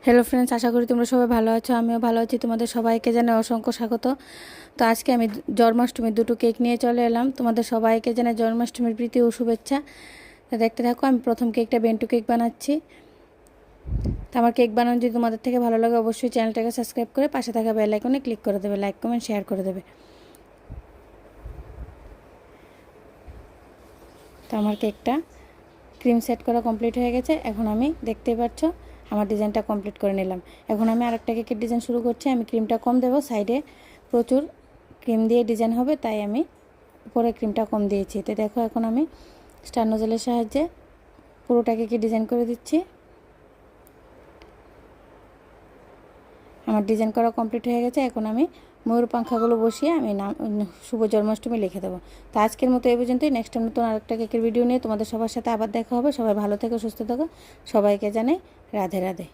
Hello friends, আশা করি তোমরা সবাই ভালো আছো। আমিও ভালো আছি। তোমাদের সবাইকে জানাই অসংখ্য স্বাগত। তো আজকে আমি জন্মাষ্টমীর দুটো কেক নিয়ে চলে এলাম। তোমাদের সবাইকে জানাই জন্মাষ্টমীর প্রীতি ও শুভেচ্ছা। তো দেখতে থাকো, আমি প্রথম কেকটা বেন্টু কেক বানাচ্ছি। তো আমার কেক বানানো যদি তোমাদের থেকে ভালো লাগে, অবশ্যই চ্যানেলটাকে সাবস্ক্রাইব করে পাশে থাকা বেল আইকনে ক্লিক করে দেবে, লাইক কমেন্ট শেয়ার করে দেবে। তো আমার কেকটা ক্রিম সেট করা কমপ্লিট হয়ে গেছে। এখন আমি দেখতেই পাচ্ছ আমার ডিজাইনটা কমপ্লিট করে নিলাম। এখন আমি আরেকটা কেকের ডিজাইন শুরু করছি। আমি ক্রিমটা কম দেবো, সাইডে প্রচুর ক্রিম দিয়ে ডিজাইন হবে, তাই আমি উপরে ক্রিমটা কম দিয়েছি। তো দেখো, এখন আমি স্টার নোজেলের সাহায্যে পুরোটা কেকে ডিজাইন করে দিচ্ছি। আমার ডিজাইন করা কমপ্লিট হয়ে গেছে। এখন আমি ময়ূর পাখাগুলো বসিয়ে আমি নাম শুভ জন্মাষ্টমী লিখে দেবো। তো আজকের মতো এই পর্যন্তই। নেক্সট টাইম নতুন আরেকটা কেকের ভিডিও নিয়ে তোমাদের সবার সাথে আবার দেখা হবে। সবাই ভালো থেকো, সুস্থ থেকো। সবাইকে জানাই রাধে রাধে।